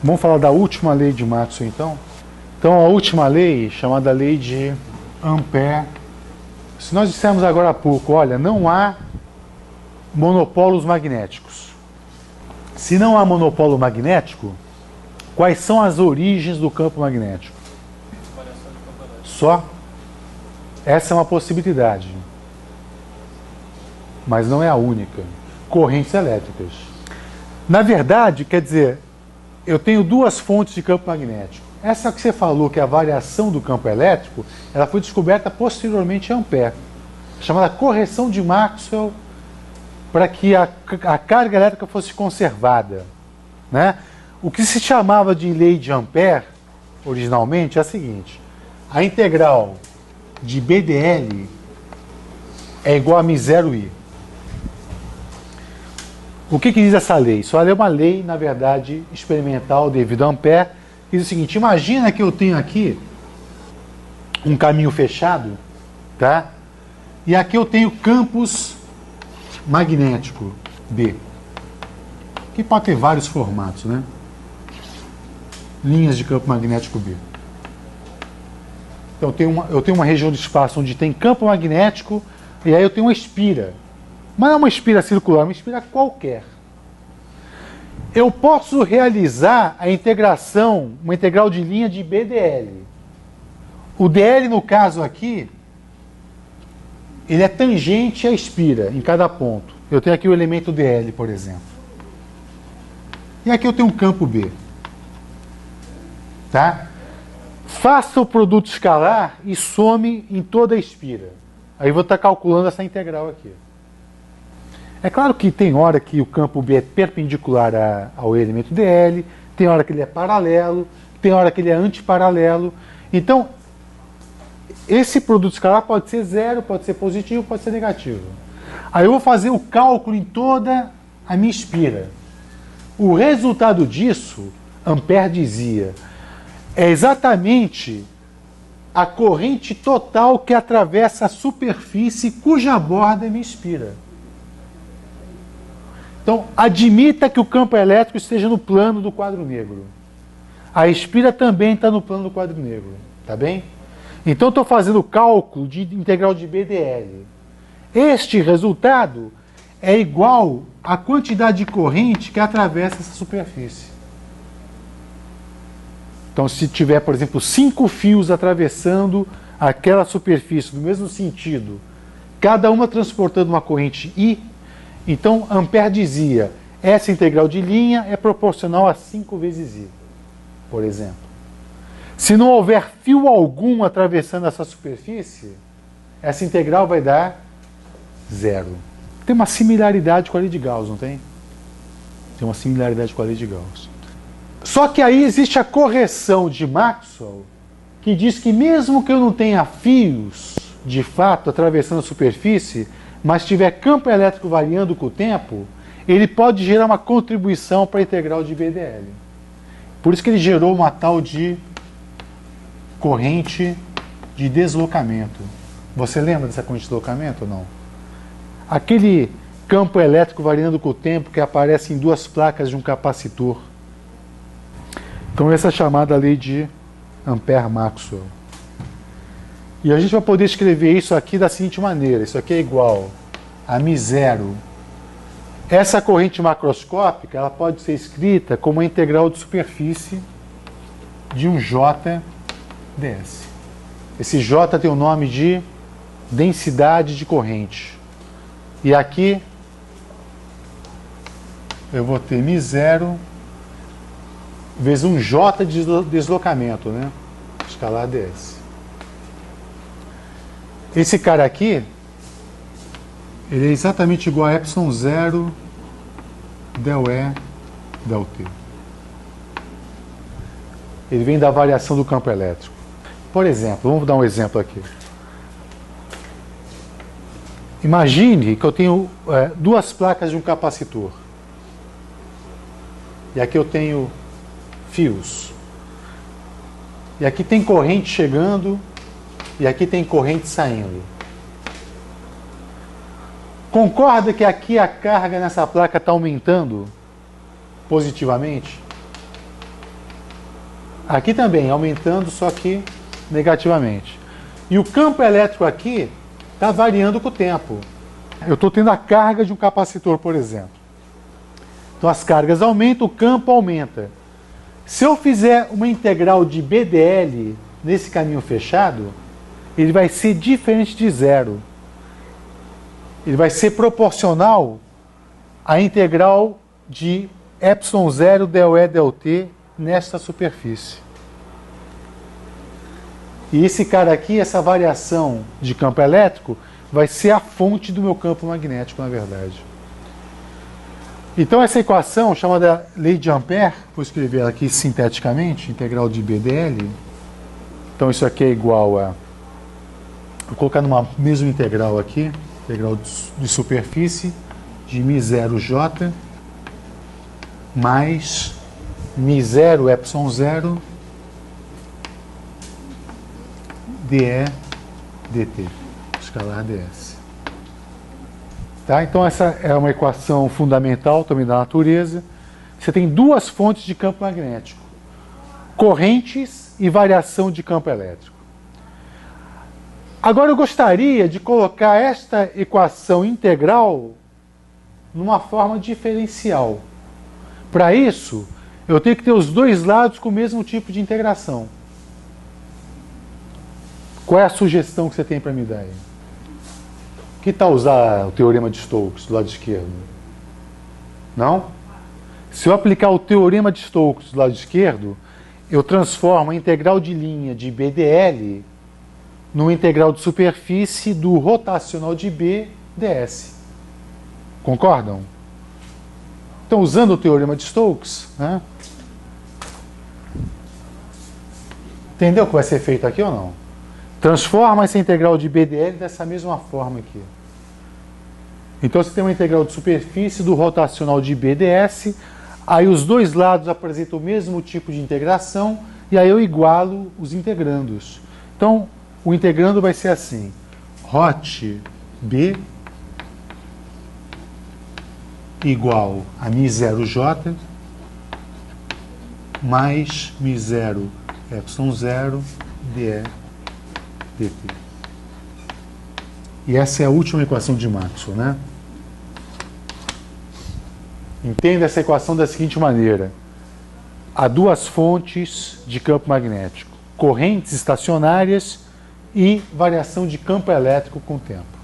Vamos falar da última lei de Maxwell, então? Então, a última lei, chamada lei de Ampère. Se nós dissermos agora há pouco, olha, não há monopolos magnéticos. Se não há monopolo magnético, quais são as origens do campo magnético? Só? Essa é uma possibilidade. Mas não é a única. Correntes elétricas. Na verdade, quer dizer, eu tenho duas fontes de campo magnético. Essa que você falou, que é a variação do campo elétrico, ela foi descoberta posteriormente em Ampère, chamada correção de Maxwell, para que a carga elétrica fosse conservada, né? O que se chamava de lei de Ampère, originalmente, é a seguinte: a integral de BdL é igual a μ0I. O que diz essa lei? Isso é uma lei, na verdade, experimental devido a Ampère, que diz o seguinte: imagina que eu tenho aqui um caminho fechado, tá? E aqui eu tenho campus magnético B, que pode ter vários formatos, né? Linhas de campo magnético B. Então eu tenho uma região de espaço onde tem campo magnético, e aí eu tenho uma espira. Mas não é uma espira circular, é uma espira qualquer. Eu posso realizar a integração, uma integral de linha de BdL. O dl, no caso aqui, ele é tangente à espira em cada ponto. Eu tenho aqui o elemento dl, por exemplo. E aqui eu tenho um campo B. Tá? Faça o produto escalar e some em toda a espira. Aí eu vou estar calculando essa integral aqui. É claro que tem hora que o campo B é perpendicular ao elemento dl, tem hora que ele é paralelo, tem hora que ele é antiparalelo. Então, esse produto escalar pode ser zero, pode ser positivo, pode ser negativo. Aí eu vou fazer o cálculo em toda a minha espira. O resultado disso, Ampère dizia, é exatamente a corrente total que atravessa a superfície cuja borda é minha espira. Então, admita que o campo elétrico esteja no plano do quadro negro. A espira também está no plano do quadro negro. Tá bem? Então, estou fazendo o cálculo de integral de BdL. Este resultado é igual à quantidade de corrente que atravessa essa superfície. Então, se tiver, por exemplo, 5 fios atravessando aquela superfície no mesmo sentido, cada uma transportando uma corrente I, então Ampère dizia, essa integral de linha é proporcional a 5 vezes I, por exemplo. Se não houver fio algum atravessando essa superfície, essa integral vai dar 0. Tem uma similaridade com a lei de Gauss, não tem? Tem uma similaridade com a lei de Gauss. Só que aí existe a correção de Maxwell, que diz que mesmo que eu não tenha fios, de fato, atravessando a superfície, mas tiver campo elétrico variando com o tempo, ele pode gerar uma contribuição para a integral de BdL. Por isso que ele gerou uma tal de corrente de deslocamento. Você lembra dessa corrente de deslocamento ou não? Aquele campo elétrico variando com o tempo que aparece em 2 placas de um capacitor. Então essa é a chamada lei de Ampère-Maxwell. E a gente vai poder escrever isso aqui da seguinte maneira. Isso aqui é igual a μ0. Essa corrente macroscópica ela pode ser escrita como a integral de superfície de um J ds. Esse J tem o nome de densidade de corrente. E aqui eu vou ter μ0 vezes um J de deslocamento, né? Escalar ds. Esse cara aqui, ele é exatamente igual a ε0 del E del T. Ele vem da variação do campo elétrico. Por exemplo, vamos dar um exemplo aqui. Imagine que eu tenho 2 placas de um capacitor. E aqui eu tenho fios. E aqui tem corrente chegando e aqui tem corrente saindo. Concorda que aqui a carga nessa placa está aumentando positivamente? Aqui também, aumentando, só que negativamente. E o campo elétrico aqui está variando com o tempo. Eu estou tendo a carga de um capacitor, por exemplo. Então as cargas aumentam, o campo aumenta. Se eu fizer uma integral de BDL nesse caminho fechado, ele vai ser diferente de zero. Ele vai ser proporcional à integral de ε0 del E del T nesta superfície. E esse cara aqui, essa variação de campo elétrico, vai ser a fonte do meu campo magnético, na verdade. Então essa equação, chamada lei de Ampère, vou escrever ela aqui sinteticamente, integral de BDL. Então isso aqui é igual a... Vou colocar numa mesma integral aqui, integral de superfície de μ0j mais μ0 ε0 dE dt, escalar ds. Tá? Então essa é uma equação fundamental também da natureza. Você tem duas fontes de campo magnético, correntes e variação de campo elétrico. Agora eu gostaria de colocar esta equação integral numa forma diferencial. Para isso, eu tenho que ter os dois lados com o mesmo tipo de integração. Qual é a sugestão que você tem para me dar aí? Que tal usar o teorema de Stokes do lado esquerdo? Não? Se eu aplicar o teorema de Stokes do lado esquerdo, eu transformo a integral de linha de BDL numa integral de superfície do rotacional de B ds. Concordam? Então, usando o teorema de Stokes, né? Entendeu o que vai ser feito aqui ou não? Transforma essa integral de BDL dessa mesma forma aqui. Então você tem uma integral de superfície do rotacional de BDS, aí os dois lados apresentam o mesmo tipo de integração, e aí eu igualo os integrandos. Então, o integrando vai ser assim, rot B igual a μ0j mais μ0 ε0 dE dt. E essa é a última equação de Maxwell, né? Entenda essa equação da seguinte maneira. Há duas fontes de campo magnético, correntes estacionárias e variação de campo elétrico com o tempo.